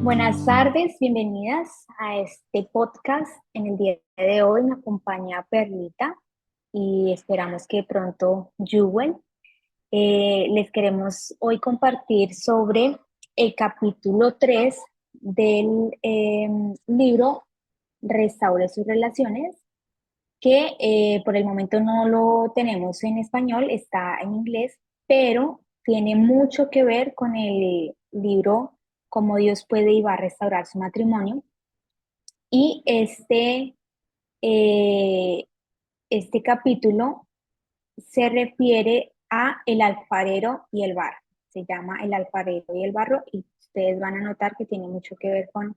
Buenas tardes, bienvenidas a este podcast. En el día de hoy me acompaña Perlita y esperamos que pronto Jewel. Les queremos hoy compartir sobre el capítulo 3 del libro Restaure sus relaciones, que por el momento no lo tenemos en español, está en inglés, pero tiene mucho que ver con el libro Cómo Dios puede y va a restaurar su matrimonio. Y eh, este capítulo se refiere a el alfarero y el barro. Se llama el alfarero y el barro y ustedes van a notar que tiene mucho que ver con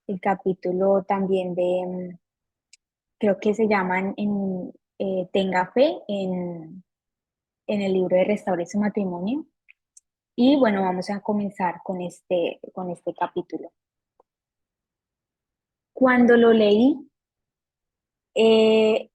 el capítulo también de, creo que se llaman Tenga fe en el libro de Restaure su matrimonio. Y bueno, vamos a comenzar con este capítulo. Cuando lo leí, eh,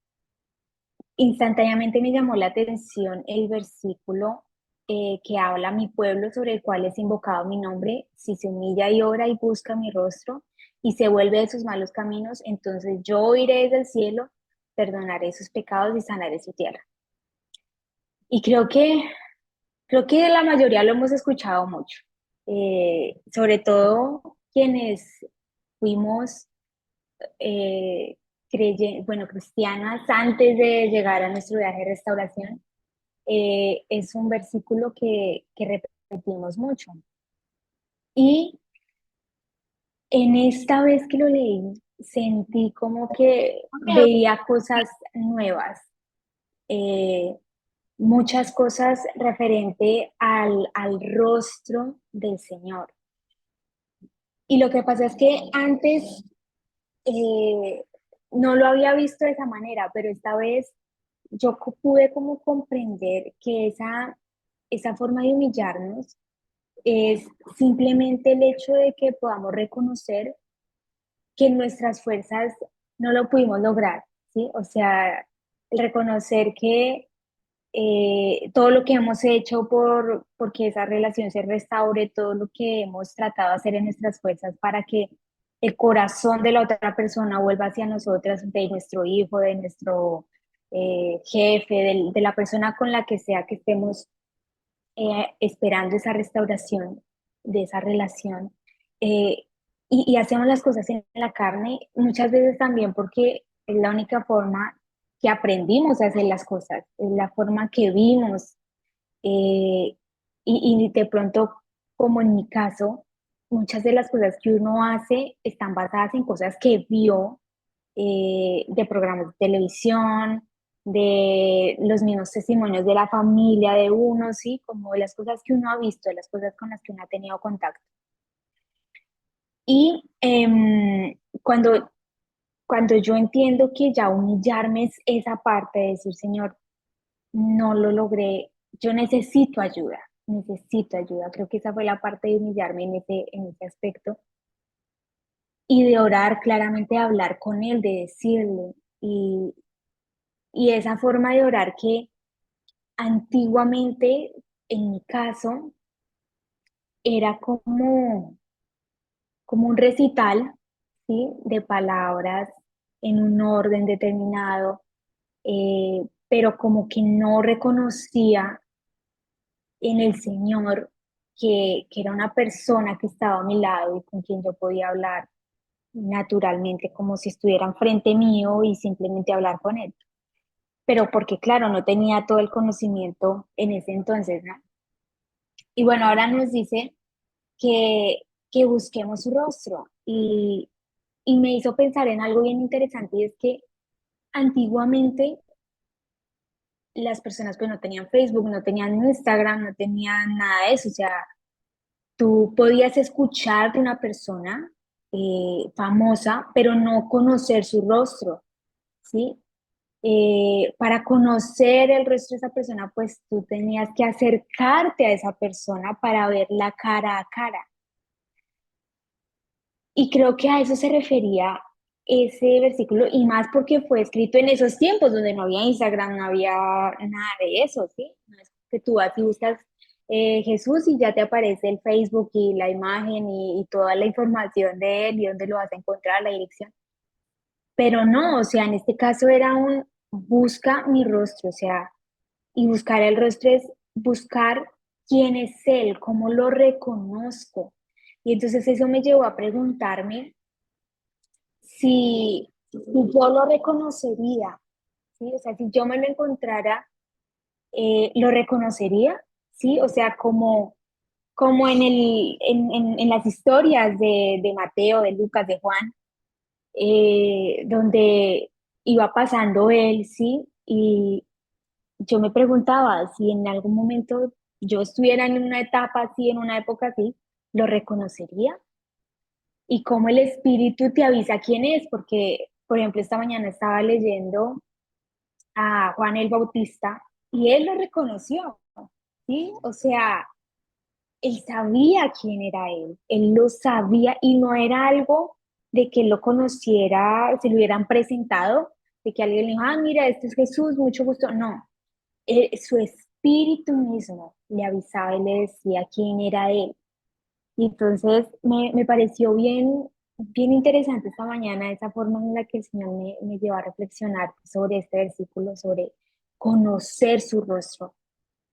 instantáneamente me llamó la atención el versículo que habla mi pueblo sobre el cual es invocado mi nombre, si se humilla y ora y busca mi rostro y se vuelve de sus malos caminos, entonces yo oiré desde el cielo, perdonaré sus pecados y sanaré su tierra. Y creo que la mayoría lo hemos escuchado mucho, sobre todo quienes fuimos bueno, cristianas antes de llegar a nuestro viaje de restauración. Es un versículo que repetimos mucho. Y en esta vez que lo leí, sentí como que veía cosas nuevas, eh, muchas cosas referente al rostro del Señor. Y lo que pasa es que antes eh, no lo había visto de esa manera, pero esta vez yo pude como comprender que esa forma de humillarnos es simplemente el hecho de que podamos reconocer que nuestras fuerzas no lo pudimos lograr, ¿sí? O sea, el reconocer que todo lo que hemos hecho porque esa relación se restaure, todo lo que hemos tratado de hacer en nuestras fuerzas para que el corazón de la otra persona vuelva hacia nosotras, de nuestro hijo, de nuestro jefe, de la persona con la que sea que estemos esperando esa restauración de esa relación. eh, y hacemos las cosas en la carne, muchas veces también porque es la única forma que aprendimos a hacer las cosas, es la forma que vimos. eh, y de pronto, como en mi caso, muchas de las cosas que uno hace están basadas en cosas que vio de programas de televisión, de los mismos testimonios de la familia de uno, ¿sí? Como de las cosas que uno ha visto, de las cosas con las que uno ha tenido contacto. Y cuando yo entiendo que ya humillarme es esa parte de decir, Señor, no lo logré, yo necesito ayuda, necesito ayuda. Creo que esa fue la parte de humillarme en ese aspecto y de orar claramente, de hablar con Él, de decirle. Y esa forma de orar que antiguamente, en mi caso, era como un recital, ¿sí? De palabras en un orden determinado, pero como que no reconocía en el Señor que era una persona que estaba a mi lado y con quien yo podía hablar naturalmente, como si estuvieran frente mío y simplemente hablar con Él. Pero porque, claro, no tenía todo el conocimiento en ese entonces, ¿no? Y bueno, ahora nos dice que, que busquemos su rostro y me hizo pensar en algo bien interesante y es que antiguamente las personas pues no tenían Facebook, no tenían Instagram, no tenían nada de eso, o sea, tú podías escuchar de una persona famosa, pero no conocer su rostro, ¿sí? Para conocer el rostro de esa persona, pues tú tenías que acercarte a esa persona para verla cara a cara. Y creo que a eso se refería ese versículo, y más porque fue escrito en esos tiempos donde no había Instagram, no había nada de eso, ¿sí? No es que tú vas y buscas Jesús y ya te aparece el Facebook y la imagen y toda la información de él y dónde lo vas a encontrar, la dirección. Pero no, o sea, en este caso era un busca mi rostro, o sea, y buscar el rostro es buscar quién es él, cómo lo reconozco. Y entonces eso me llevó a preguntarme si yo lo reconocería, ¿sí? O sea, si yo me lo encontrara, ¿lo reconocería? ¿Sí? O sea, como en las historias de Mateo, de Lucas, de Juan, donde iba pasando él, ¿sí? Y yo me preguntaba si en algún momento yo estuviera en una etapa así, en una época así, ¿lo reconocería? Y cómo el espíritu te avisa quién es, porque, por ejemplo, esta mañana estaba leyendo a Juan el Bautista y él lo reconoció, ¿sí? O sea, él sabía quién era él lo sabía y no era algo de que él lo conociera, se lo hubieran presentado, de que alguien le dijo, ah, mira, este es Jesús, mucho gusto. No, su espíritu mismo le avisaba y le decía quién era él. Y entonces me pareció bien interesante esta mañana esa forma en la que el Señor me llevó a reflexionar sobre este versículo, sobre conocer su rostro.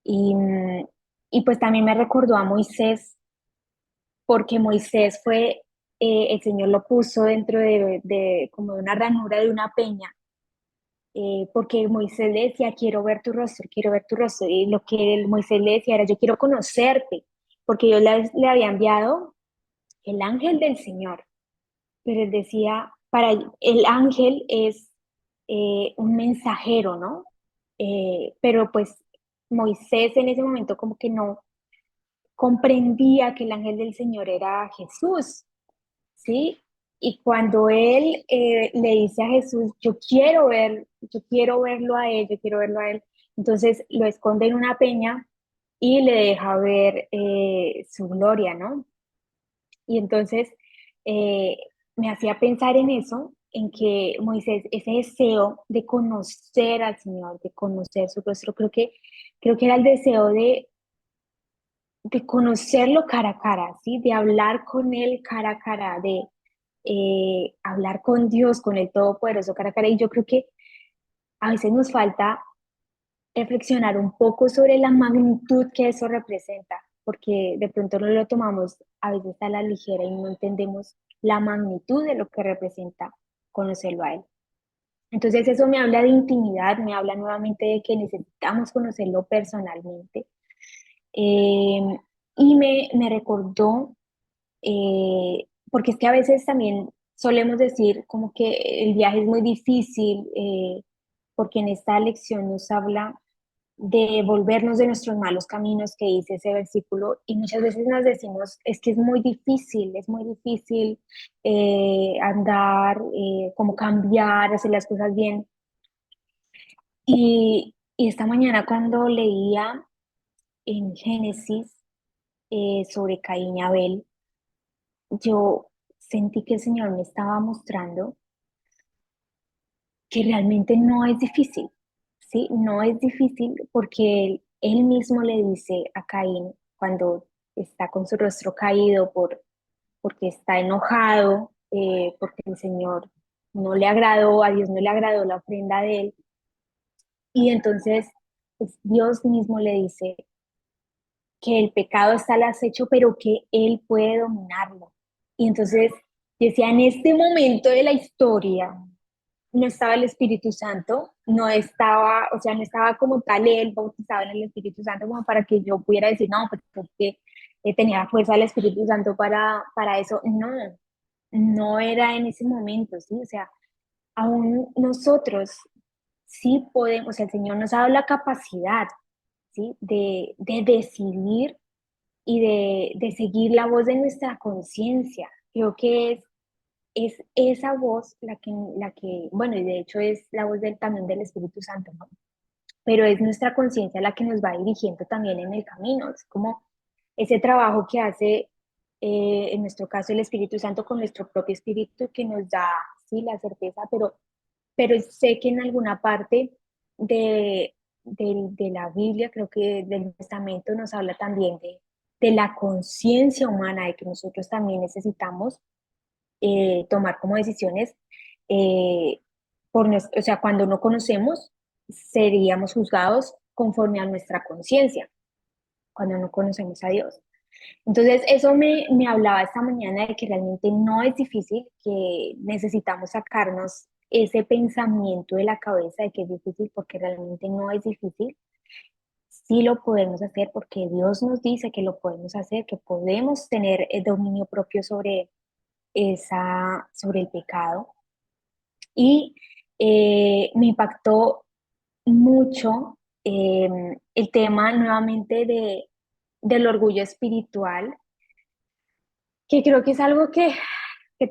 Y, y pues también me recordó a Moisés, porque Moisés fue, el Señor lo puso dentro de como de una ranura de una peña, porque Moisés le decía, quiero ver tu rostro, y lo que Moisés le decía era, yo quiero conocerte, porque Dios le había enviado el ángel del Señor, pero él decía, para el ángel es un mensajero, ¿no? Pero pues Moisés en ese momento como que no comprendía que el ángel del Señor era Jesús, ¿sí? Y cuando él le dice a Jesús, yo quiero verlo a él, yo quiero verlo a él, entonces lo esconde en una peña y le deja ver su gloria, ¿no? Y entonces eh, me hacía pensar en eso, en que Moisés, ese deseo de conocer al Señor, de conocer su rostro, creo que era el deseo de conocerlo cara a cara, ¿sí? De hablar con él cara a cara, de hablar con Dios, con el Todopoderoso cara a cara. Y yo creo que a veces nos falta reflexionar un poco sobre la magnitud que eso representa, porque de pronto no lo tomamos a veces a la ligera y no entendemos la magnitud de lo que representa conocerlo a él. Entonces eso me habla de intimidad, me habla nuevamente de que necesitamos conocerlo personalmente. Eh, y me recordó, porque es que a veces también solemos decir como que el viaje es muy difícil, porque en esta lección nos habla de volvernos de nuestros malos caminos que dice ese versículo y muchas veces nos decimos, es que es muy difícil andar, como cambiar, hacer las cosas bien. Y esta mañana cuando leía en Génesis sobre Caín y Abel, yo sentí que el Señor me estaba mostrando que realmente no es difícil, ¿sí? No es difícil porque él mismo le dice a Caín cuando está con su rostro caído porque está enojado, porque el Señor no le agradó, a Dios no le agradó la ofrenda de él. Y entonces pues, Dios mismo le dice que el pecado está al acecho, pero que él puede dominarlo. Y entonces decía, en este momento de la historia, no estaba el Espíritu Santo, no estaba, o sea, no estaba como tal él bautizado en el Espíritu Santo como para que yo pudiera decir, no, pues porque tenía fuerza el Espíritu Santo para eso. No, no era en ese momento, ¿sí? O sea, aún nosotros sí podemos, o sea, el Señor nos ha dado la capacidad, ¿sí? De decidir y de seguir la voz de nuestra conciencia. Creo que es esa voz bueno, y de hecho es la voz también del Espíritu Santo, ¿no? Pero es nuestra conciencia la que nos va dirigiendo también en el camino. Es como ese trabajo que hace, en nuestro caso, el Espíritu Santo con nuestro propio espíritu que nos da, sí, la certeza, pero sé que en alguna parte de la Biblia, creo que del Testamento nos habla también de la conciencia humana, de que nosotros también necesitamos tomar como decisiones, eh, o sea, cuando no conocemos, seríamos juzgados conforme a nuestra conciencia, cuando no conocemos a Dios. Entonces, eso me hablaba esta mañana de que realmente no es difícil, que necesitamos sacarnos ese pensamiento de la cabeza de que es difícil, porque realmente no es difícil. Sí lo podemos hacer porque Dios nos dice que lo podemos hacer, que podemos tener el dominio propio sobre el pecado. Y me impactó mucho el tema nuevamente del orgullo espiritual, que creo que es algo que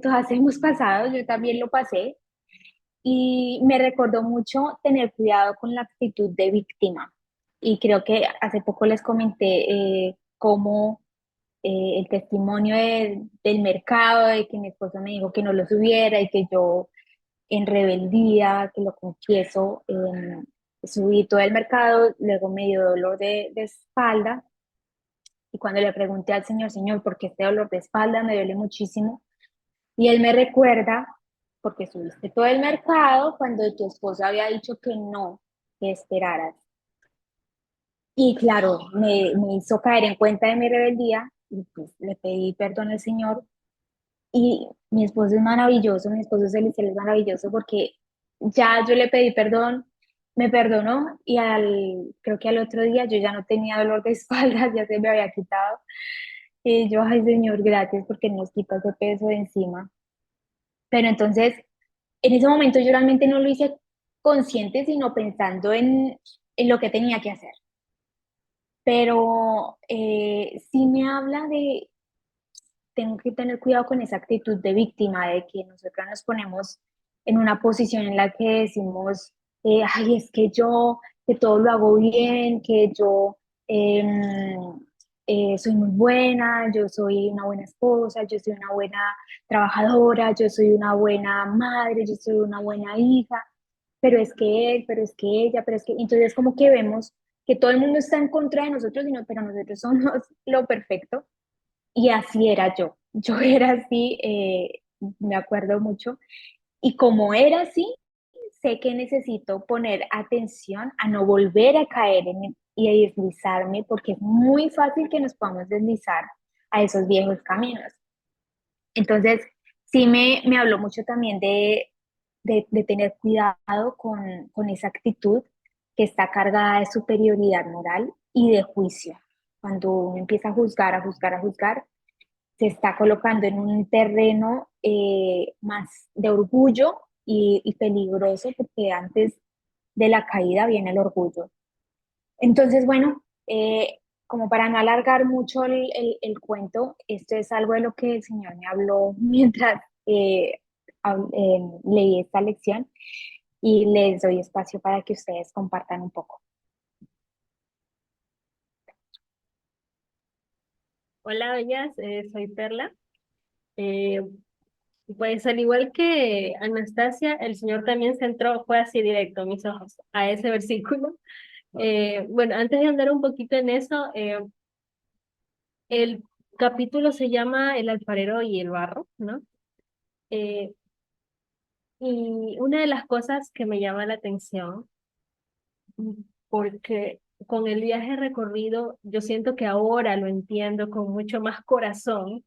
todas hemos pasado, yo también lo pasé, y me recordó mucho tener cuidado con la actitud de víctima. Y creo que hace poco les comenté cómo el testimonio del mercado, de que mi esposo me dijo que no lo subiera y que yo en rebeldía, que lo confieso, subí todo el mercado, luego me dio dolor de espalda y cuando le pregunté al Señor, Señor, ¿por qué este dolor de espalda me duele muchísimo? Y Él me recuerda, porque subiste todo el mercado cuando tu esposa había dicho que no, que esperaras. Y claro, me hizo caer en cuenta de mi rebeldía y pues le pedí perdón al Señor. Y mi esposo es maravilloso, mi esposo Celestial es maravilloso porque ya yo le pedí perdón, me perdonó y creo que al otro día yo ya no tenía dolor de espalda, ya se me había quitado. Y yo, ay Señor, gracias porque nos quita ese peso de encima. Pero entonces, en ese momento yo realmente no lo hice consciente, sino pensando en lo que tenía que hacer. Pero sí me habla de, tengo que tener cuidado con esa actitud de víctima, de que nosotros nos ponemos en una posición en la que decimos, ay, es que yo, que todo lo hago bien, que yo soy muy buena, yo soy una buena esposa, yo soy una buena trabajadora, yo soy una buena madre, yo soy una buena hija, pero es que él, pero es que ella, pero es que, entonces como que vemos que todo el mundo está en contra de nosotros, pero nosotros somos lo perfecto y así era yo. Yo era así, me acuerdo mucho. Y como era así, sé que necesito poner atención a no volver a caer y a deslizarme, porque es muy fácil que nos podamos deslizar a esos viejos caminos. Entonces, sí me habló mucho también de tener cuidado con esa actitud que está cargada de superioridad moral y de juicio. Cuando uno empieza a juzgar, a juzgar, a juzgar, se está colocando en un terreno más de orgullo y peligroso, porque antes de la caída viene el orgullo. Entonces, bueno, como para no alargar mucho el cuento, esto es algo de lo que el Señor me habló mientras leí esta lección y les doy espacio para que ustedes compartan un poco. Hola, bellas, soy Perla. Eh, pues al igual que Anastasia, el Señor también se entró, fue así directo, mis ojos, a ese versículo. Bueno, antes de andar un poquito en eso, el capítulo se llama El alfarero y el barro, ¿no? Eh, y una de las cosas que me llama la atención, porque con el viaje recorrido, yo siento que ahora lo entiendo con mucho más corazón,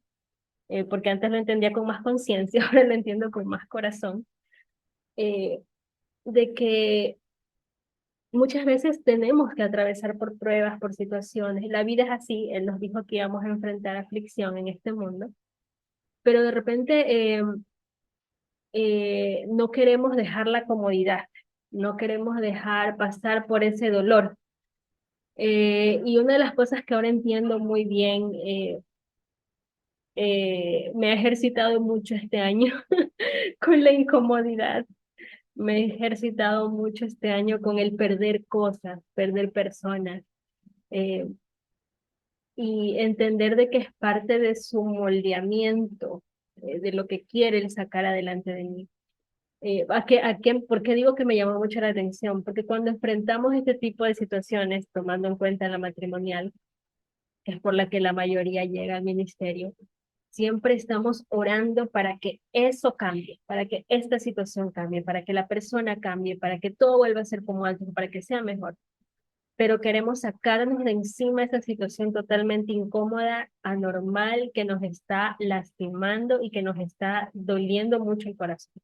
porque antes lo entendía con más conciencia, ahora lo entiendo con más corazón, eh, de que muchas veces tenemos que atravesar por pruebas, por situaciones. La vida es así, Él nos dijo que íbamos a enfrentar aflicción en este mundo, pero de repente no queremos dejar la comodidad, no queremos dejar pasar por ese dolor. Y una de las cosas que ahora entiendo muy bien, me ha ejercitado mucho este año con la incomodidad. Me he ejercitado mucho este año con el perder cosas, perder personas, eh, y entender de que es parte de su moldeamiento, de lo que quiere él sacar adelante de mí. ¿Por qué digo que me llamó mucho la atención? Porque cuando enfrentamos este tipo de situaciones, tomando en cuenta la matrimonial, que es por la que la mayoría llega al ministerio, siempre estamos orando para que eso cambie, para que esta situación cambie, para que la persona cambie, para que todo vuelva a ser como antes, para que sea mejor. Pero queremos sacarnos de encima esa situación totalmente incómoda, anormal, que nos está lastimando y que nos está doliendo mucho el corazón.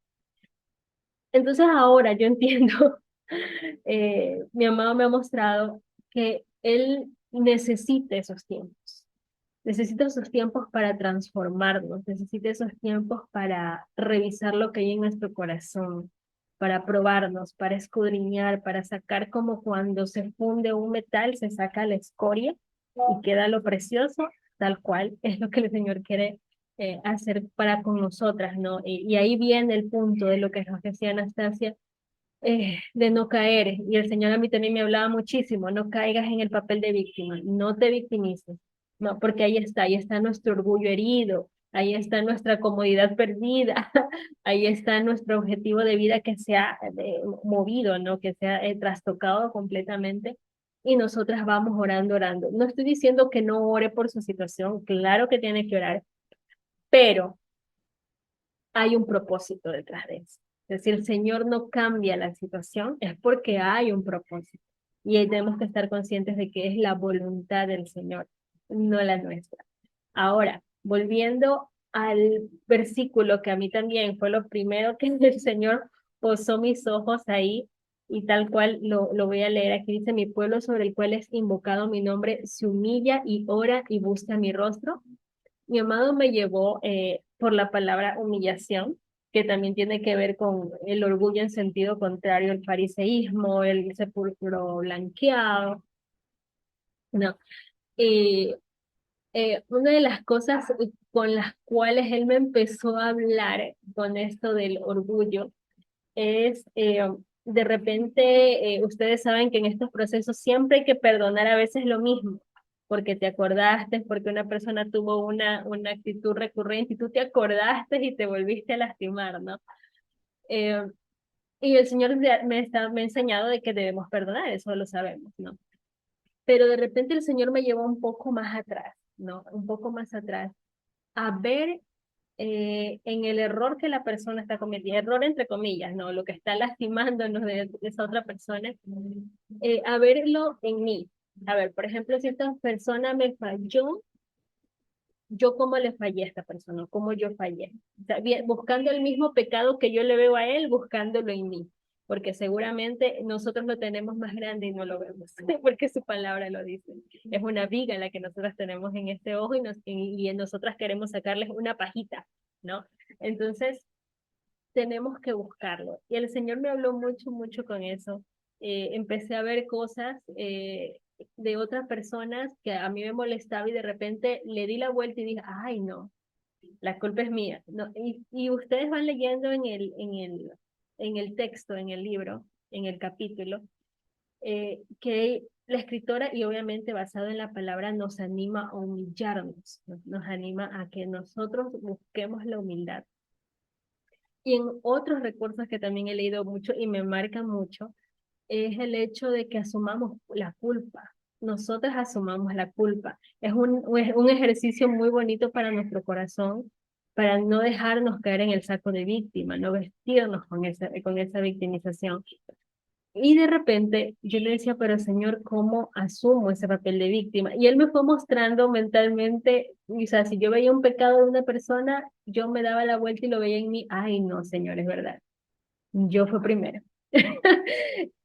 Entonces ahora yo entiendo, mi amado me ha mostrado que él necesita esos tiempos. Necesita esos tiempos para transformarnos, necesita esos tiempos para revisar lo que hay en nuestro corazón, para probarnos, para escudriñar, para sacar como cuando se funde un metal, se saca la escoria y queda lo precioso, tal cual es lo que el Señor quiere hacer para con nosotras, ¿no? Y ahí viene el punto de lo que nos decía Anastasia, de no caer. Y el Señor a mí también me hablaba muchísimo, no caigas en el papel de víctima, no te victimices, no, porque ahí está nuestro orgullo herido, ahí está nuestra comodidad perdida, ahí está nuestro objetivo de vida que se ha movido, ¿no? Que se ha trastocado completamente. Y nosotras vamos orando, orando. No estoy diciendo que no ore por su situación, claro que tiene que orar, pero hay un propósito detrás de eso. Es decir, el Señor no cambia la situación, es porque hay un propósito. Y ahí tenemos que estar conscientes de que es la voluntad del Señor, no la nuestra. Ahora, volviendo al versículo que a mí también fue lo primero que el Señor posó mis ojos ahí, y tal cual lo voy a leer aquí, dice: mi pueblo sobre el cual es invocado mi nombre se humilla y ora y busca mi rostro. Mi amado me llevó por la palabra humillación, que también tiene que ver con el orgullo en sentido contrario, el fariseísmo, el sepulcro blanqueado, ¿no? Y una de las cosas con las cuales él me empezó a hablar con esto del orgullo es, de repente, ustedes saben que en estos procesos siempre hay que perdonar a veces lo mismo, porque te acordaste, porque una persona tuvo una actitud recurrente y tú te acordaste y te volviste a lastimar, ¿no? Eh, y el Señor me ha enseñado de que debemos perdonar, eso lo sabemos, ¿no? Pero de repente el Señor me llevó un poco más atrás, ¿no? Un poco más atrás, a ver en el error que la persona está cometiendo, error entre comillas, ¿no? Lo que está lastimándonos de esa otra persona, a verlo en mí. A ver, por ejemplo, si esta persona me falló, yo cómo le fallé a esta persona, cómo yo fallé. O sea, buscando el mismo pecado que yo le veo a él, buscándolo en mí. Porque seguramente nosotros lo tenemos más grande y no lo vemos, porque su palabra lo dice. Es una viga la que nosotras tenemos en este ojo y en nosotras queremos sacarles una pajita, ¿no? Entonces, tenemos que buscarlo. Y el Señor me habló mucho, mucho con eso. Empecé a ver cosas de otras personas que a mí me molestaba y de repente le di la vuelta y dije, ay, no, la culpa es mía. No, y ustedes van leyendo en el texto, en el libro, en el capítulo, que la escritora, y obviamente basado en la palabra, nos anima a humillarnos, nos anima a que nosotros busquemos la humildad. Y en otros recursos que también he leído mucho y me marcan mucho, es el hecho de que asumamos la culpa. Nosotras asumamos la culpa. Es un ejercicio muy bonito para nuestro corazón, para no dejarnos caer en el saco de víctima, no vestirnos con esa victimización. Y de repente yo le decía, pero Señor, ¿cómo asumo ese papel de víctima? Y él me fue mostrando mentalmente, o sea, si yo veía un pecado de una persona, yo me daba la vuelta y lo veía en mí. Ay, no, Señor, es verdad. Yo fui primero.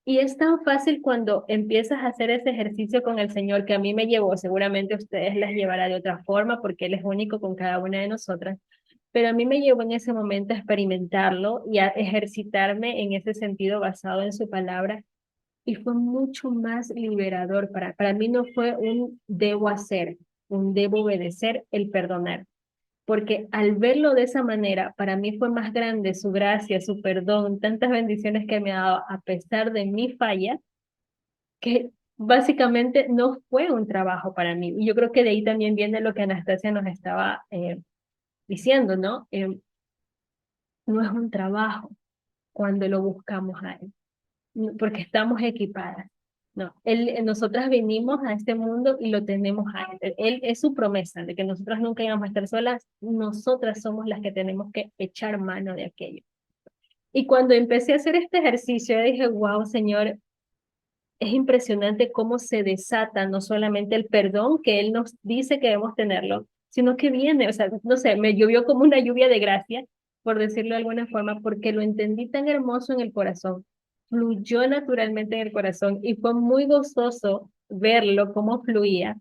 Y es tan fácil cuando empiezas a hacer ese ejercicio con el Señor que a mí me llevó, seguramente a ustedes las llevará de otra forma porque Él es único con cada una de nosotras, pero a mí me llevó en ese momento a experimentarlo y a ejercitarme en ese sentido basado en su palabra y fue mucho más liberador. Para mí no fue un debo hacer, un debo obedecer el perdonar, porque al verlo de esa manera, para mí fue más grande su gracia, su perdón, tantas bendiciones que me ha dado a pesar de mi falla, que básicamente no fue un trabajo para mí. Y yo creo que de ahí también viene lo que Anastasia nos estaba diciendo, ¿no? No es un trabajo. cuando lo buscamos a Él, porque estamos equipadas. No, nosotras vinimos a este mundo y lo tenemos a Él. Él es su promesa de que nosotras nunca íbamos a estar solas, nosotras somos las que tenemos que echar mano de aquello. Y cuando empecé a hacer este ejercicio, dije, wow, Señor, es impresionante cómo se desata no solamente el perdón que Él nos dice que debemos tenerlo, sino que viene, o sea, no sé, me llovió como una lluvia de gracia, por decirlo de alguna forma, porque lo entendí tan hermoso en el corazón, fluyó naturalmente en el corazón y fue muy gozoso verlo cómo fluía,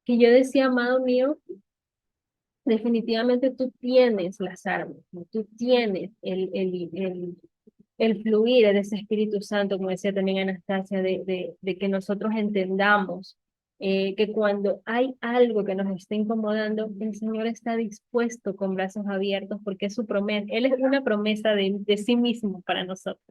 que yo decía, amado mío, definitivamente tú tienes las armas, ¿no? Tú tienes el fluir de ese Espíritu Santo, como decía también Anastasia, de que nosotros entendamos que cuando hay algo que nos está incomodando, el Señor está dispuesto con brazos abiertos porque es su promesa. Él es una promesa de sí mismo para nosotros,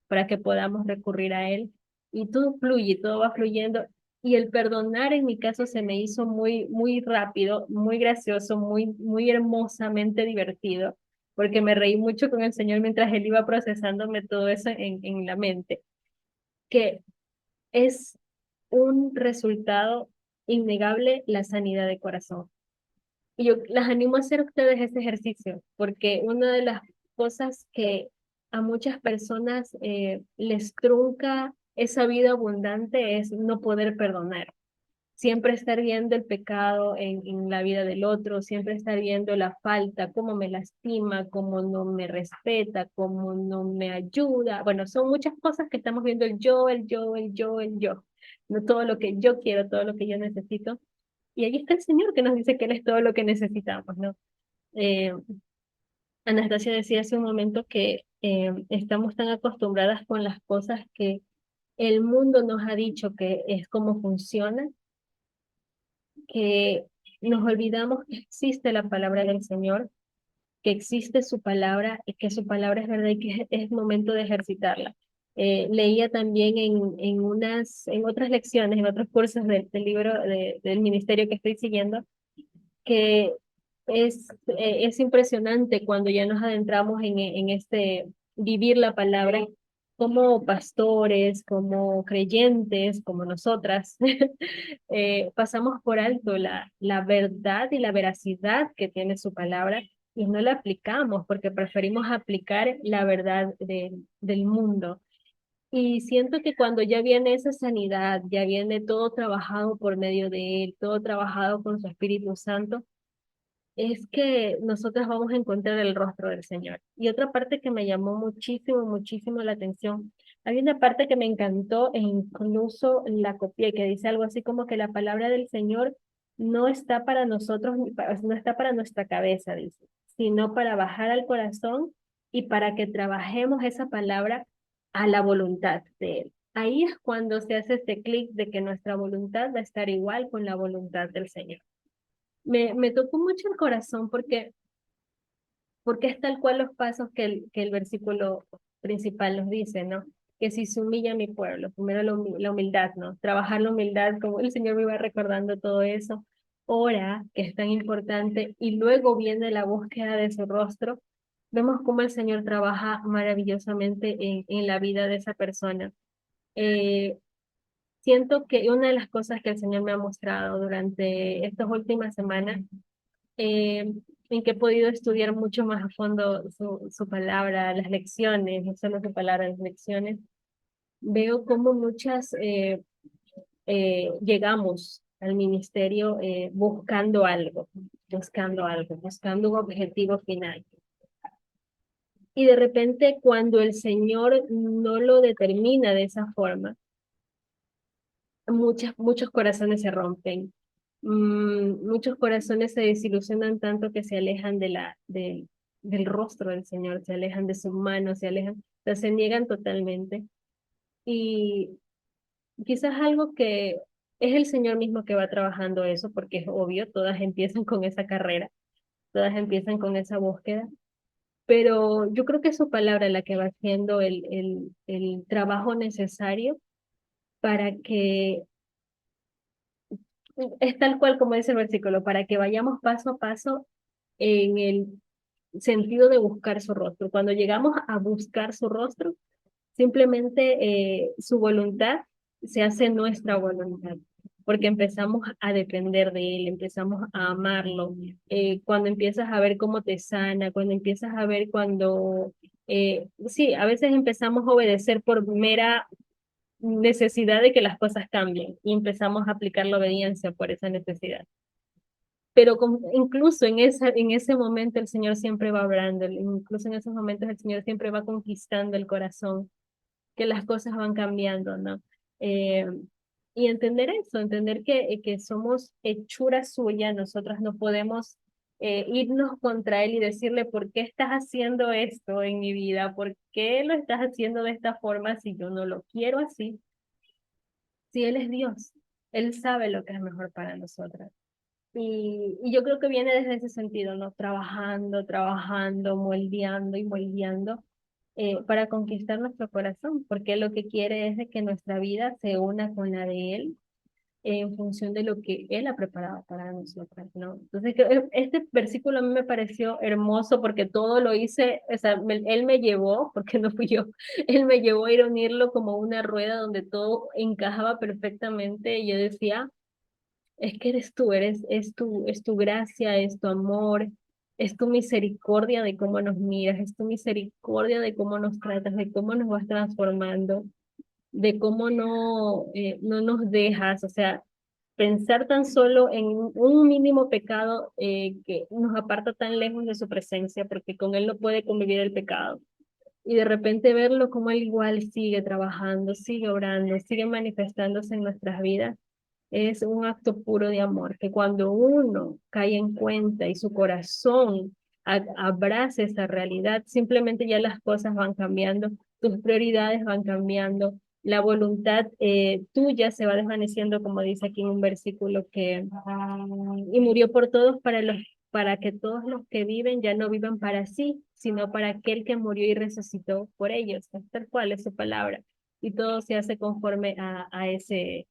para que podamos recurrir a Él. Y todo fluye, todo va fluyendo. Y el perdonar en mi caso se me hizo muy, muy rápido, muy gracioso, muy, muy hermosamente divertido, porque me reí mucho con el Señor mientras Él iba procesándome todo eso en la mente, que es un resultado innegable la sanidad de corazón. Y yo las animo a hacer ustedes ese ejercicio, porque una de las cosas que a muchas personas les trunca esa vida abundante es no poder perdonar. Siempre estar viendo el pecado en la vida del otro, siempre estar viendo la falta, cómo me lastima, cómo no me respeta, cómo no me ayuda. Bueno, son muchas cosas que estamos viendo el yo, el yo, el yo, el yo. No todo lo que yo quiero, todo lo que yo necesito. Y ahí está el Señor que nos dice que Él es todo lo que necesitamos, ¿no? Eh, Anastasia decía hace un momento que estamos tan acostumbradas con las cosas que el mundo nos ha dicho que es como funciona, que nos olvidamos que existe la palabra del Señor, que existe su palabra y que su palabra es verdad y que es momento de ejercitarla. Leía también en otras lecciones, en otros cursos del libro del ministerio que estoy siguiendo, que es impresionante cuando ya nos adentramos en este vivir la palabra como pastores, como creyentes, como nosotras, pasamos por alto la verdad y la veracidad que tiene su palabra y no la aplicamos porque preferimos aplicar la verdad del mundo. Y siento que cuando ya viene esa sanidad, ya viene todo trabajado por medio de Él, todo trabajado con su Espíritu Santo, es que nosotras vamos a encontrar el rostro del Señor. Y otra parte que me llamó muchísimo, muchísimo la atención, hay una parte que me encantó e incluso la copié, que dice algo así como que la palabra del Señor no está para nosotros, no está para nuestra cabeza, dice, sino para bajar al corazón y para que trabajemos esa palabra a la voluntad de Él. Ahí es cuando se hace este clic de que nuestra voluntad va a estar igual con la voluntad del Señor. Me tocó mucho el corazón porque es tal cual los pasos que el versículo principal nos dice, ¿no? Que si se humilla mi pueblo, primero la humildad, ¿no? Trabajar la humildad, como el Señor me iba recordando todo eso, ora, que es tan importante, y luego viene la búsqueda de su rostro. Vemos cómo el Señor trabaja maravillosamente en la vida de esa persona. Eh, Siento que una de las cosas que el Señor me ha mostrado durante estas últimas semanas eh, en que he podido estudiar mucho más a fondo su palabra, las lecciones, no solo su palabra, las lecciones, veo como muchas llegamos al ministerio buscando algo, buscando un objetivo final. Y de repente cuando el Señor no lo determina de esa forma, muchos corazones se rompen, muchos corazones se desilusionan tanto que se alejan del rostro del Señor, se alejan de su mano, se alejan, o sea, se niegan totalmente. Y quizás algo que es el Señor mismo que va trabajando eso, porque es obvio, todas empiezan con esa carrera, todas empiezan con esa búsqueda, pero yo creo que es su palabra la que va haciendo el trabajo necesario para que es tal cual como dice el versículo, para que vayamos paso a paso en el sentido de buscar su rostro. Cuando llegamos a buscar su rostro, simplemente su voluntad se hace nuestra voluntad, porque empezamos a depender de Él, empezamos a amarlo. Cuando empiezas a ver cómo te sana, cuando empiezas a ver cuando, sí, a veces empezamos a obedecer por mera necesidad de que las cosas cambien y empezamos a aplicar la obediencia por esa necesidad. Pero incluso en ese momento el Señor siempre va obrando, incluso en esos momentos el Señor siempre va conquistando el corazón, que las cosas van cambiando, ¿no? Eh, y entender eso, entender que somos hechura suya, nosotros no podemos irnos contra Él y decirle, ¿por qué estás haciendo esto en mi vida? ¿Por qué lo estás haciendo de esta forma si yo no lo quiero así? Si Él es Dios, Él sabe lo que es mejor para nosotras. Y yo creo que viene desde ese sentido, ¿no? Trabajando, trabajando, moldeando y moldeando para conquistar nuestro corazón, porque lo que quiere es de que nuestra vida se una con la de Él en función de lo que Él ha preparado para nosotras, ¿no? Entonces, este versículo a mí me pareció hermoso porque todo lo hice, o sea, Él me llevó, porque no fui yo, Él me llevó a ir a unirlo como una rueda donde todo encajaba perfectamente y yo decía, es que eres tú, es tu gracia, es tu amor, es tu misericordia de cómo nos miras, es tu misericordia de cómo nos tratas, de cómo nos vas transformando, de cómo no nos dejas, o sea, pensar tan solo en un mínimo pecado que nos aparta tan lejos de su presencia, porque con él no puede convivir el pecado. Y de repente verlo como él igual sigue trabajando, sigue obrando, sigue manifestándose en nuestras vidas es un acto puro de amor, que cuando uno cae en cuenta y su corazón abraza esa realidad, simplemente ya las cosas van cambiando, tus prioridades van cambiando, la voluntad tuya se va desvaneciendo, como dice aquí en un versículo que, y murió por todos para que todos los que viven ya no vivan para sí, sino para aquel que murió y resucitó por ellos, tal cual es su palabra. Y todo se hace conforme a ese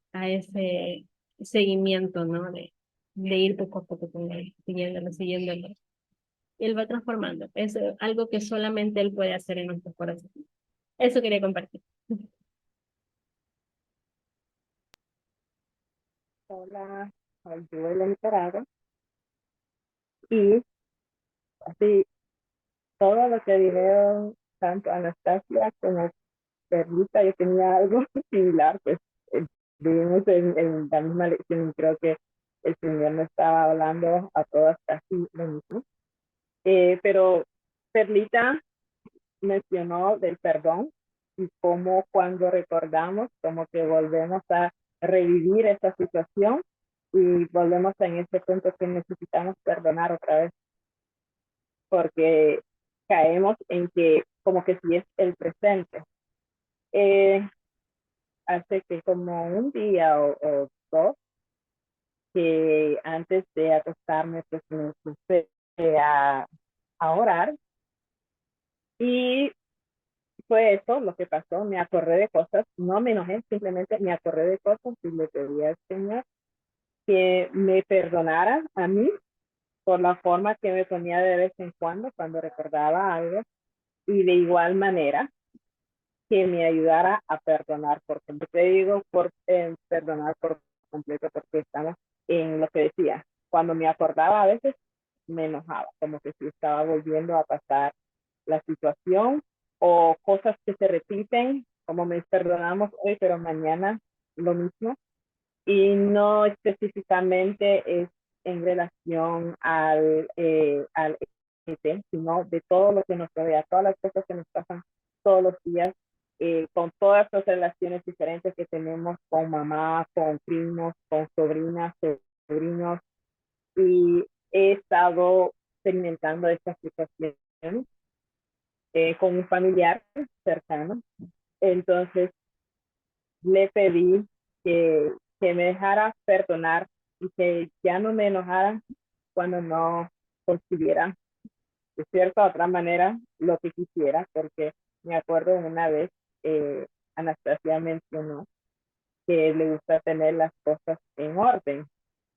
seguimiento, ¿no? De ir poco a poco con él, siguiéndolo, siguiéndolo. Él va transformando. Es algo que solamente él puede hacer en nuestros corazones. Eso quería compartir. Hola, soy yo el enterado y así todo lo que dijeron tanto Anastasia como Perlita, yo tenía algo similar, pues vivimos en la misma lección y creo que el Señor nos estaba hablando a todas casi lo mismo. Pero Perlita mencionó del perdón y cómo cuando recordamos, como que volvemos a revivir esa situación y volvemos en ese punto que necesitamos perdonar otra vez, porque caemos en que como que si es el presente. Eh, Hace que como un día o dos, que antes de acostarme, pues me puse a orar y fue eso lo que pasó, me acordé de cosas, no me enojé, simplemente me acordé de cosas y le pedí al Señor que me perdonara a mí por la forma que me ponía de vez en cuando recordaba algo, y de igual manera que me ayudara a perdonar por completo. Te digo perdonar por completo porque estamos en lo que decía. Cuando me acordaba a veces me enojaba, como que si estaba volviendo a pasar la situación o cosas que se repiten, como me perdonamos hoy, pero mañana lo mismo. Y no específicamente es en relación al sino de todo lo que nos rodea, todas las cosas que nos pasan todos los días, con todas las relaciones diferentes que tenemos con mamá, con primos, con sobrinas, sobrinos, y he estado experimentando esta situación con un familiar cercano. Entonces le pedí que me dejara perdonar y que ya no me enojara cuando no consiguiera de cierta otra manera lo que quisiera, porque me acuerdo una vez Anastasia mencionó que le gusta tener las cosas en orden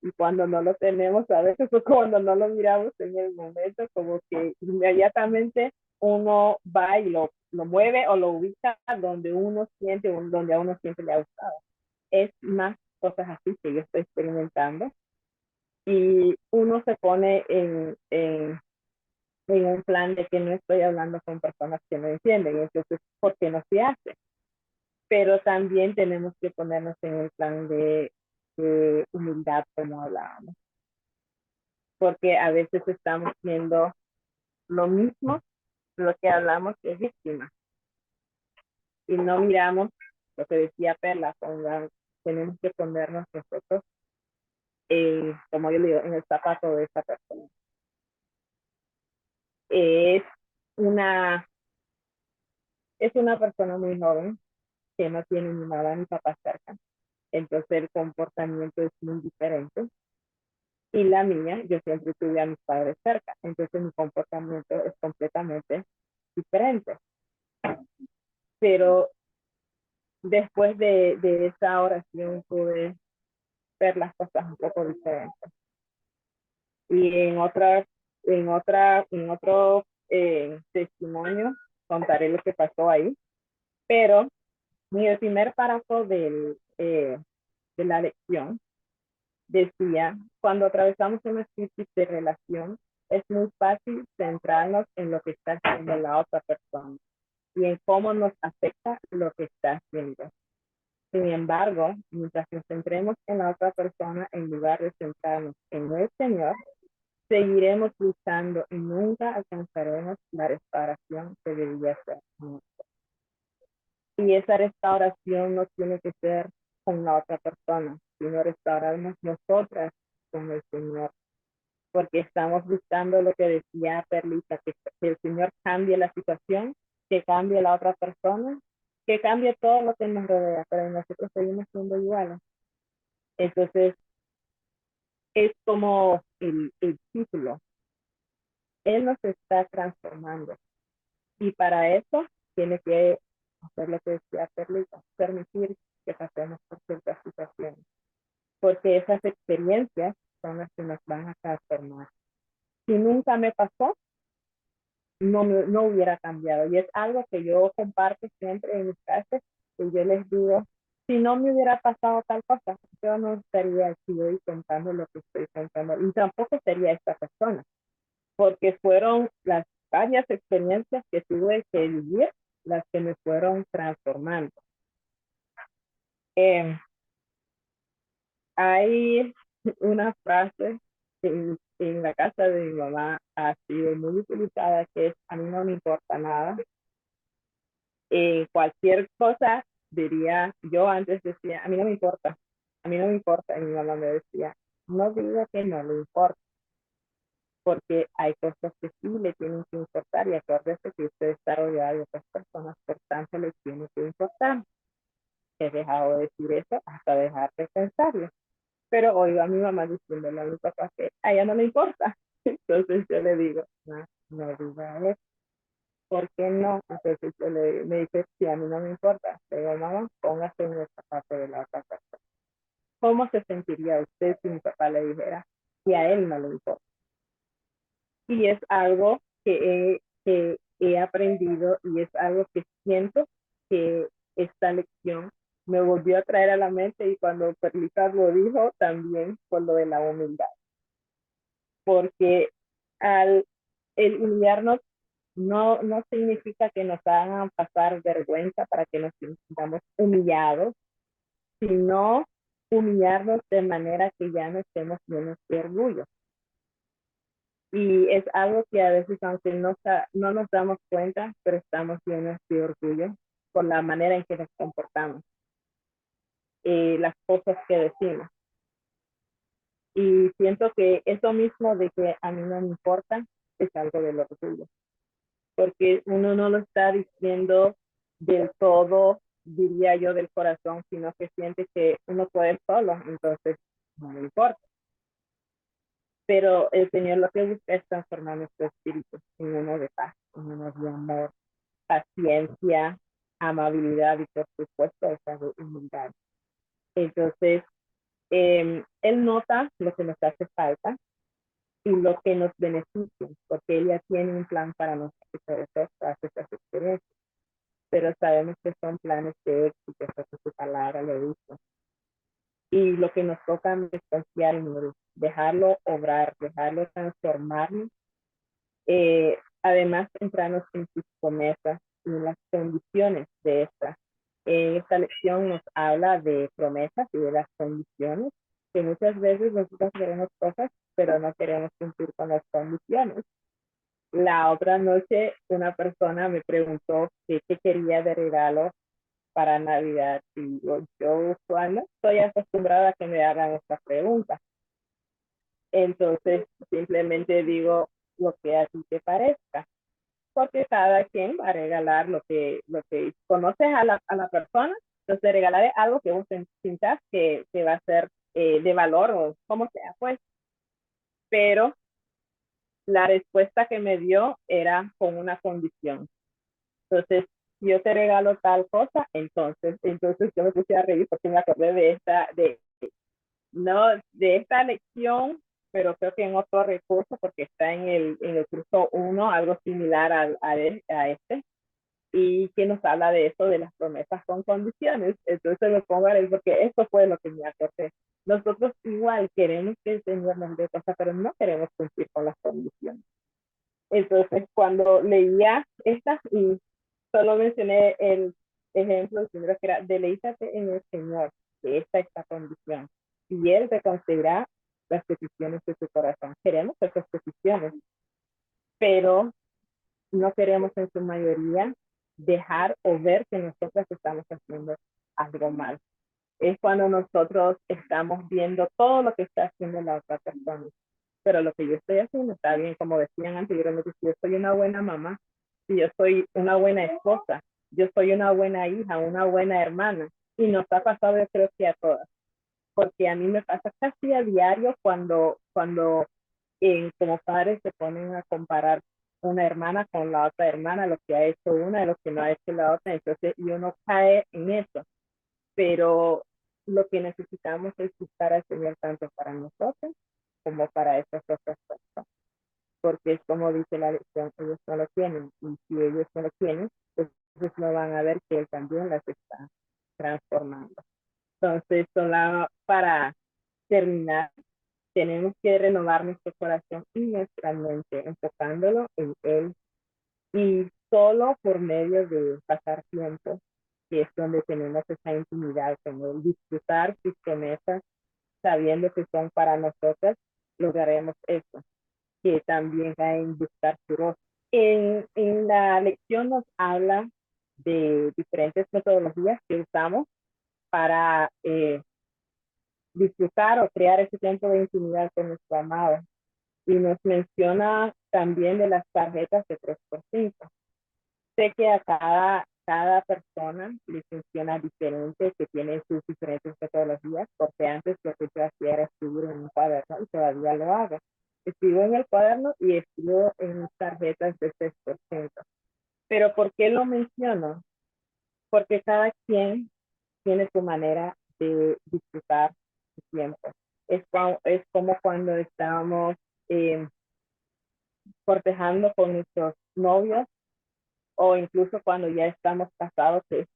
y cuando no lo tenemos, a veces cuando no lo miramos en el momento, como que inmediatamente uno va y lo mueve o lo ubica donde uno siente, donde a uno siempre le ha gustado. Es más cosas así que yo estoy experimentando y uno se pone en un plan de que no estoy hablando con personas que no entienden, entonces, ¿por qué no se hace? Pero también tenemos que ponernos en el plan de humildad, como hablábamos, porque a veces estamos viendo lo mismo, lo que hablamos es víctima, y no miramos lo que decía Perla, tenemos que ponernos nosotros, como yo le digo, en el zapato de esa persona. Es una, es una persona muy joven que no tiene ni mamá ni papá cerca, entonces el comportamiento es muy diferente. Y la mía, yo siempre tuve a mis padres cerca, entonces mi comportamiento es completamente diferente. Pero después de esa oración pude ver las cosas un poco diferentes. Y en otro testimonio contaré lo que pasó ahí. Pero el primer párrafo de la lección decía, cuando atravesamos una crisis de relación, es muy fácil centrarnos en lo que está haciendo la otra persona y en cómo nos afecta lo que está haciendo. Sin embargo, mientras nos centremos en la otra persona en lugar de centrarnos en el Señor, seguiremos luchando y nunca alcanzaremos la restauración que debía ser. Y esa restauración no tiene que ser con la otra persona, sino restaurarnos nosotras con el Señor. Porque estamos buscando lo que decía Perlita, que el Señor cambie la situación, que cambie la otra persona, que cambie todo lo que nos rodea, pero nosotros seguimos siendo iguales. Entonces, es como el título. Él nos está transformando. Y para eso tiene que hacer lo que decía Perlita, permitir que pasemos por ciertas situaciones. Porque esas experiencias son las que nos van a transformar. Si nunca me pasó, no hubiera cambiado. Y es algo que yo comparto siempre en mis clases, y yo les digo, si no me hubiera pasado tal cosa, yo no estaría aquí hoy contando lo que estoy contando. Y tampoco sería esta persona, porque fueron las varias experiencias que tuve que vivir las que me fueron transformando. Hay una frase en la casa de mi mamá ha sido muy utilizada, que es: a mí no me importa nada. Cualquier cosa diría, yo antes decía, a mí no me importa, a mí no me importa, y mi mamá me decía, no diga que no le importa, porque hay cosas que sí le tienen que importar, y acuérdese que usted está rodeado de otras personas, por tanto le tiene que importar. He dejado de decir eso hasta dejar de pensarlo. Pero oigo a mi mamá diciéndole a mi papá que a ella no le importa. Entonces yo le digo, no diga eso. ¿Por qué no? Entonces me dice, sí, a mí no me importa. Le digo, mamá, póngase en esta parte de la otra persona. ¿Cómo se sentiría usted si mi papá le dijera que a él no le importa? Y es algo que he aprendido, y es algo que siento que esta lección me volvió a traer a la mente, y cuando Perlita lo dijo también por lo de la humildad. Porque el humillarnos no significa que nos hagan pasar vergüenza para que nos sintamos humillados, sino humillarnos de manera que ya no estemos llenos de orgullo. Y es algo que a veces, aunque no nos damos cuenta, pero estamos llenos de orgullo por la manera en que nos comportamos, las cosas que decimos. Y siento que eso mismo de que a mí no me importa es algo del orgullo, porque uno no lo está diciendo del todo, diría yo, del corazón, sino que siente que uno puede solo, entonces no me importa. Pero el Señor lo que busca es transformar nuestro espíritu en uno de paz, en uno de amor, paciencia, amabilidad y por supuesto esa de humildad. Entonces, Él nota lo que nos hace falta y lo que nos beneficia, porque ella tiene un plan para nosotros, sobre todo todas estas experiencias, pero sabemos que son planes de éxito, porque su palabra lo dice. Y lo que nos toca es confiar en él, dejarlo obrar, dejarlo transformarnos, además centrarnos en sus promesas y en las condiciones de estas. Esta lección nos habla de promesas y de las condiciones, que muchas veces nosotros queremos cosas, pero no queremos cumplir con las condiciones. La otra noche una persona me preguntó qué quería de regalo para Navidad y yo usualmente estoy acostumbrada a que me hagan esta pregunta. Entonces simplemente digo lo que a ti te parezca, porque cada quien va a regalar lo que conoces a la persona, entonces regalaré algo que vos sientas que va a ser de valor o como sea, pues. Pero la respuesta que me dio era con una condición. Entonces, si yo te regalo tal cosa, entonces yo me puse a reír porque me acordé no, de esta lección, pero creo que en otro recurso, porque está en el curso 1, algo similar a este, y que nos habla de eso, de las promesas con condiciones. Entonces me pongo a reír porque esto fue lo que me acordé. Nosotros igual queremos que el Señor nos dé cosas, pero no queremos cumplir con las condiciones. Entonces, cuando leía estas, y solo mencioné el ejemplo primero que era, deleítate en el Señor, que esta es la condición, y Él te concederá las peticiones de tu corazón. Queremos esas peticiones, pero no queremos en su mayoría dejar o ver que nosotros estamos haciendo algo mal. Es cuando nosotros estamos viendo todo lo que está haciendo la otra persona. Pero lo que yo estoy haciendo está bien, como decían anteriormente, si yo soy una buena mamá, si yo soy una buena esposa, yo soy una buena hija, una buena hermana, y nos ha pasado yo creo que a todas, porque a mí me pasa casi a diario cuando como padres se ponen a comparar una hermana con la otra hermana, lo que ha hecho una y lo que no ha hecho la otra, entonces uno cae en eso, pero lo que necesitamos es buscar al Señor tanto para nosotros como para esas otras personas, porque es como dice la lección, ellos no lo tienen, y si ellos no lo tienen, pues ellos no van a ver que Él también las está transformando. Entonces, solo para terminar, tenemos que renovar nuestro corazón y nuestra mente, enfocándolo en Él, y solo por medio de pasar tiempo, que es donde tenemos esa intimidad con Él, disfrutar sus promesas, sabiendo que son para nosotras, lograremos eso, que también va en buscar su rostro. En la lección nos habla de diferentes metodologías que usamos para disfrutar o crear ese tiempo de intimidad con nuestro amado. Y nos menciona también de las tarjetas de 3x5. Sé que a cada persona le funciona diferente, que tiene sus diferentes metodologías, porque antes lo que yo hacía era escribir en un cuaderno y todavía lo hago. Escribo en el cuaderno y escribo en tarjetas de 3%. Pero ¿por qué lo menciono? Porque cada quien tiene su manera de disfrutar su tiempo. Es como cuando estábamos eh, cortejando con nuestros novios, o incluso cuando ya estamos casados, que es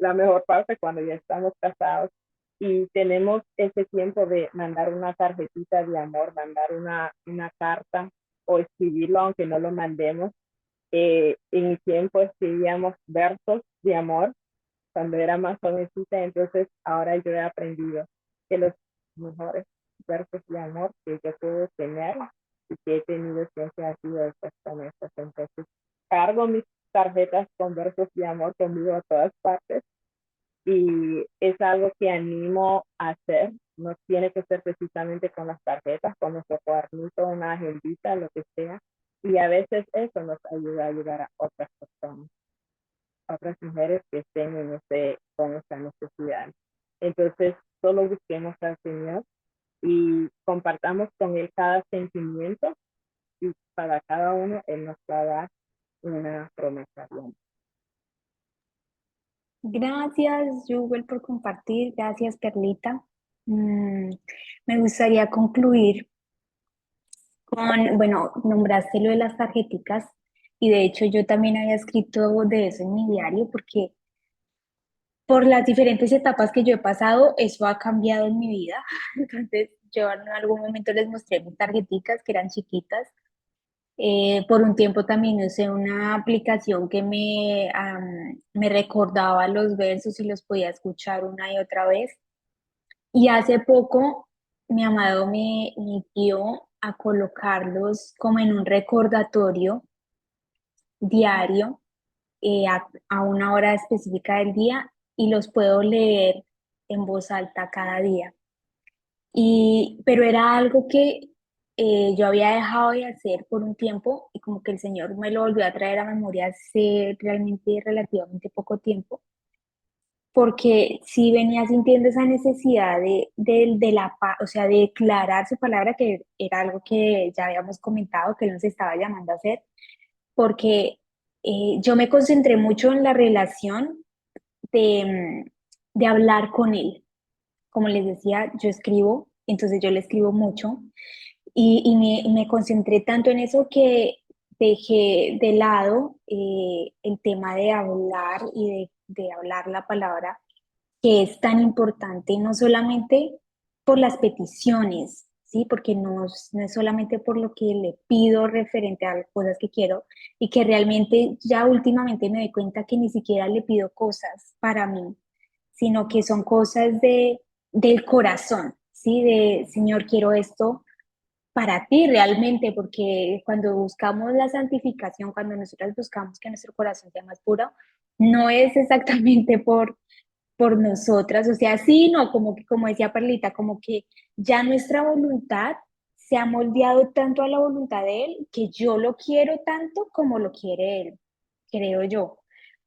la mejor parte, cuando ya estamos casados y tenemos ese tiempo de mandar una tarjetita de amor, mandar una carta o escribirlo aunque no lo mandemos. En mi tiempo escribíamos versos de amor cuando era más jovencita, entonces ahora yo he aprendido que los mejores versos de amor que yo puedo tener y que he tenido siempre ha sido estas promesas. Entonces cargo mis tarjetas con versos de amor conmigo a todas partes, y es algo que animo a hacer. No tiene que ser precisamente con las tarjetas, con nuestro cuadernito, una agendita, lo que sea, y a veces eso nos ayuda a ayudar a otras personas, a otras mujeres que estén con esa necesidad. Entonces, solo busquemos al Señor y compartamos con Él cada sentimiento, y para cada uno Él nos va a dar una promesa. Gracias, Jubel, por compartir. Gracias, Perlita. Mm, Me gustaría concluir con, bueno, nombraste lo de las tarjeticas y de hecho yo también había escrito de eso en mi diario porque por las diferentes etapas que yo he pasado, eso ha cambiado en mi vida. Entonces yo en algún momento les mostré mis tarjeticas que eran chiquitas. Por un tiempo también usé una aplicación que me recordaba los versos y los podía escuchar una y otra vez. Y hace poco mi amado me guió a colocarlos como en un recordatorio diario, a una hora específica del día y los puedo leer en voz alta cada día. Pero era algo que yo había dejado de hacer por un tiempo y como que el Señor me lo volvió a traer a memoria hace realmente relativamente poco tiempo, porque sí venía sintiendo esa necesidad de la paz, o sea, de declarar su palabra, que era algo que ya habíamos comentado, que Él nos estaba llamando a hacer, porque yo me concentré mucho en la relación de hablar con Él. Como les decía, yo escribo, entonces yo le escribo mucho y me concentré tanto en eso que dejé de lado el tema de hablar y de hablar la palabra, que es tan importante, no solamente por las peticiones, ¿sí? Porque no es solamente por lo que le pido referente a las cosas que quiero, y que realmente ya últimamente me doy cuenta que ni siquiera le pido cosas para mí, sino que son cosas del corazón, ¿sí? De, Señor, quiero esto para ti realmente, porque cuando buscamos la santificación, cuando nosotras buscamos que nuestro corazón sea más puro, no es exactamente por nosotras, o sea, sí, no, como que, como decía Perlita, como que ya nuestra voluntad se ha moldeado tanto a la voluntad de Él, que yo lo quiero tanto como lo quiere Él, creo yo,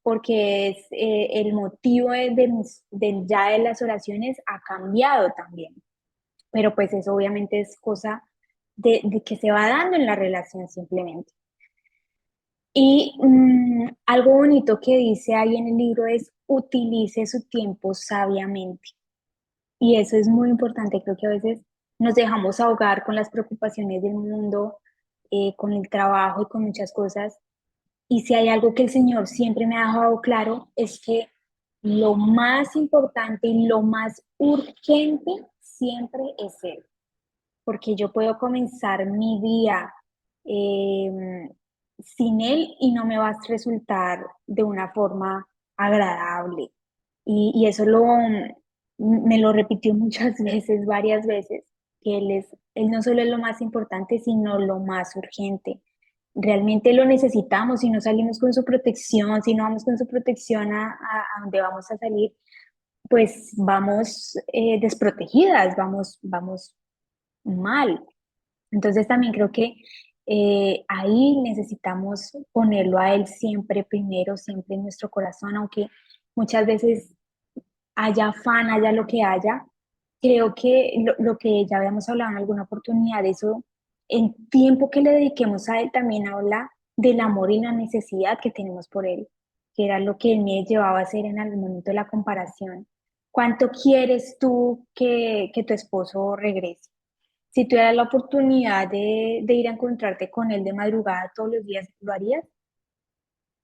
porque es, el motivo ya de las oraciones ha cambiado también, pero pues eso obviamente es cosa de que se va dando en la relación simplemente. Y algo bonito que dice ahí en el libro es utilice su tiempo sabiamente. Y eso es muy importante. Creo que a veces nos dejamos ahogar con las preocupaciones del mundo, con el trabajo y con muchas cosas. Y si hay algo que el Señor siempre me ha dejado claro, es que lo más importante y lo más urgente siempre es Él, porque yo puedo comenzar mi día eh, sin Él y no me va a resultar de una forma agradable. Y eso me lo repitió muchas veces, varias veces, que Él no solo es lo más importante, sino lo más urgente. Realmente lo necesitamos. Si no salimos con su protección, si no vamos con su protección a donde vamos a salir, pues vamos desprotegidas, vamos mal. Entonces también creo que ahí necesitamos ponerlo a Él siempre primero, siempre en nuestro corazón, aunque muchas veces haya afán, haya lo que haya. Creo que lo que ya habíamos hablado en alguna oportunidad, eso, en tiempo que le dediquemos a Él, también habla del amor y la necesidad que tenemos por Él, que era lo que Él me llevaba a hacer en algún momento de la comparación. ¿Cuánto quieres tú que tu esposo regrese? Si tuvieras la oportunidad de ir a encontrarte con él de madrugada todos los días, ¿lo harías?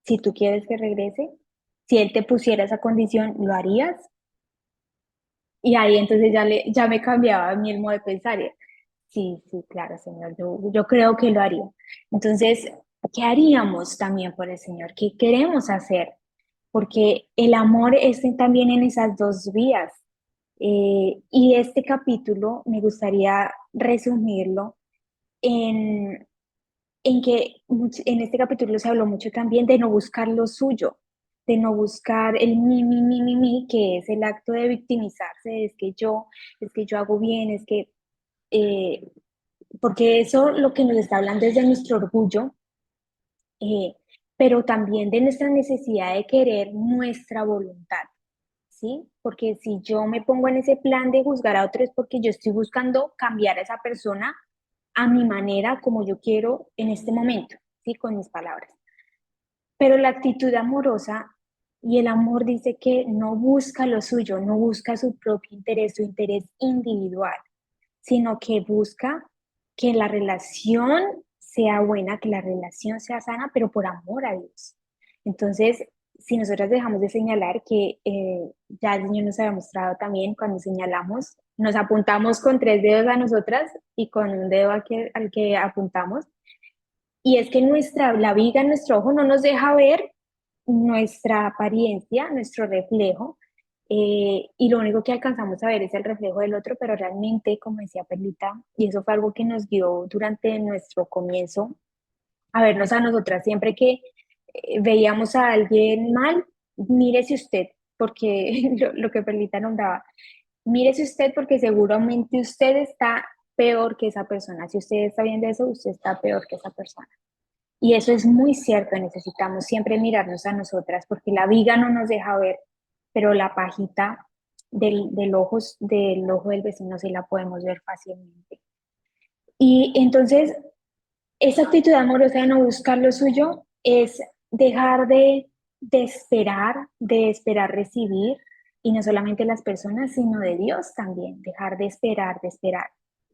Si tú quieres que regrese, si él te pusiera esa condición, ¿lo harías? Y ahí entonces ya me cambiaba mi el modo de pensar. Sí, sí, claro, Señor, yo creo que lo haría. Entonces, ¿qué haríamos también por el Señor? ¿Qué queremos hacer? Porque el amor también en esas dos vías. Y este capítulo me gustaría resumirlo en, en que en este capítulo se habló mucho también de no buscar lo suyo, de no buscar el mi, que es el acto de victimizarse, es que yo hago bien, eh, porque eso lo que nos está hablando es de nuestro orgullo, eh, pero también de nuestra necesidad de querer nuestra voluntad, ¿sí? Porque si yo me pongo en ese plan de juzgar a otros porque yo estoy buscando cambiar a esa persona a mi manera, como yo quiero en este momento, ¿sí? Con mis palabras. Pero la actitud amorosa Y el amor dice que no busca lo suyo, no busca su propio interés, su interés individual, sino que busca que la relación sea buena, que la relación sea sana, pero por amor a Dios. Entonces, si nosotras dejamos de señalar, que ya el Señor nos había mostrado también cuando señalamos, nos apuntamos con 3 dedos a nosotras y con un dedo al que apuntamos, y es que la viga en nuestro ojo no nos deja ver nuestra apariencia, nuestro reflejo, y lo único que alcanzamos a ver es el reflejo del otro, pero realmente, como decía Perlita, y eso fue algo que nos dio durante nuestro comienzo, a vernos a nosotras siempre que veíamos a alguien mal, mírese usted, porque lo que Perlita nombraba, mírese usted porque seguramente usted está peor que esa persona. Si usted está viendo eso, usted está peor que esa persona. Y eso es muy cierto, necesitamos siempre mirarnos a nosotras porque la viga no nos deja ver, pero la pajita del ojo del vecino sí la podemos ver fácilmente. Y entonces, esa actitud amorosa de no buscar lo suyo es dejar de esperar recibir, y no solamente las personas, sino de Dios también, dejar de esperar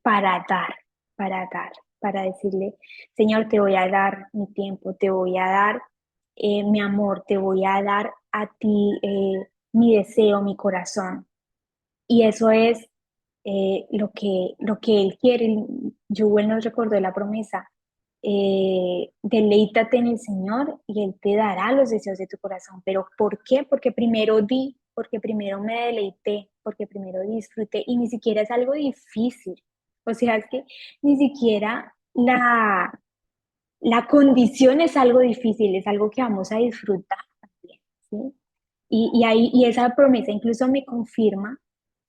para dar, para dar, para decirle, Señor, te voy a dar mi tiempo, te voy a dar mi amor, te voy a dar a ti mi deseo, mi corazón. Y eso es lo que Él quiere. Joel nos recordó la promesa, deleítate en el Señor y Él te dará los deseos de tu corazón. ¿Pero por qué? Porque primero di, porque primero me deleité, porque primero disfruté, y ni siquiera es algo difícil. O sea, es que ni siquiera la condición es algo difícil, es algo que vamos a disfrutar también, ¿sí? Y esa promesa incluso me confirma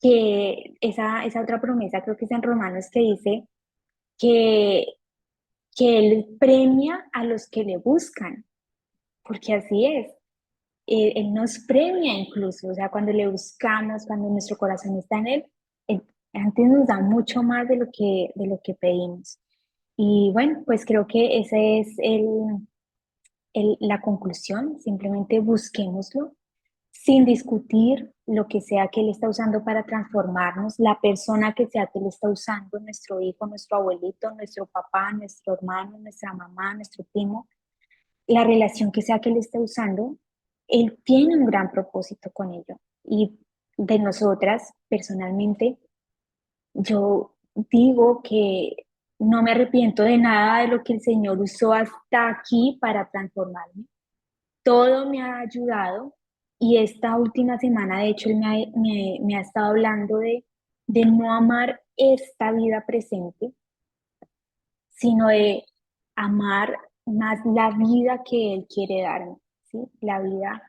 que esa otra promesa, creo que es en Romanos, que dice que, que Él premia a los que le buscan, porque así es. Él nos premia incluso, o sea, cuando le buscamos, cuando nuestro corazón está en Él antes nos da mucho más de lo que pedimos. Y bueno, pues creo que ese es la conclusión, simplemente busquémoslo sin discutir lo que sea que Él está usando para transformarnos, la persona que sea que Él está usando, nuestro hijo, nuestro abuelito, nuestro papá, nuestro hermano, nuestra mamá, nuestro primo, la relación que sea que Él esté usando, Él tiene un gran propósito con ello. Y de nosotras, personalmente, yo digo que no me arrepiento de nada de lo que el Señor usó hasta aquí para transformarme. Todo me ha ayudado, y esta última semana, de hecho, Él me ha estado hablando de no amar esta vida presente, sino de amar más la vida que Él quiere darme, ¿sí? La vida,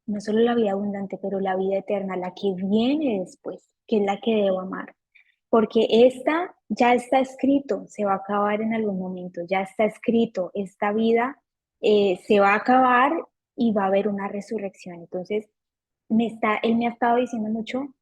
no solo la vida abundante, pero la vida eterna, la que viene después, que es la que debo amar. Porque esta ya está escrito, se va a acabar en algún momento, ya está escrito, esta vida se va a acabar y va a haber una resurrección. Entonces, Él me ha estado diciendo mucho,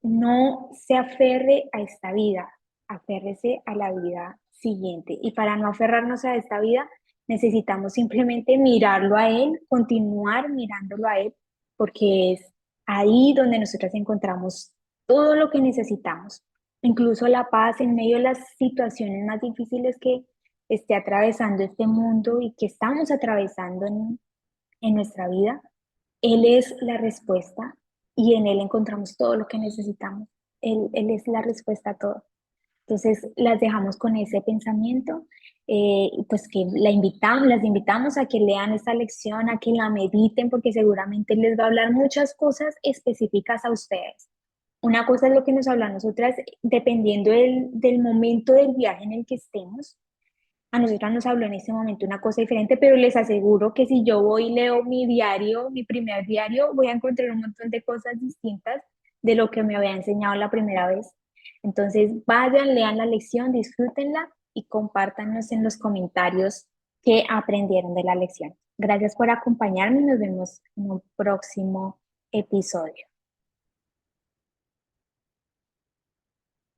no se aferre a esta vida, aférrese a la vida siguiente. Y para no aferrarnos a esta vida, necesitamos simplemente mirarlo a Él, continuar mirándolo a Él, porque es ahí donde nosotros encontramos todo lo que necesitamos, incluso la paz en medio de las situaciones más difíciles que esté atravesando este mundo y que estamos atravesando en nuestra vida. Él es la respuesta, y en Él encontramos todo lo que necesitamos. Él es la respuesta a todo. Entonces, las dejamos con ese pensamiento, pues que las invitamos a que lean esta lección, a que la mediten, porque seguramente les va a hablar muchas cosas específicas a ustedes. Una cosa es lo que nos habla a nosotras, dependiendo del momento del viaje en el que estemos. A nosotras nos habló en este momento una cosa diferente, pero les aseguro que si yo voy y leo mi diario, mi primer diario, voy a encontrar un montón de cosas distintas de lo que me había enseñado la primera vez. Entonces, vayan, lean la lección, disfrútenla y compártanos en los comentarios qué aprendieron de la lección. Gracias por acompañarme y nos vemos en un próximo episodio.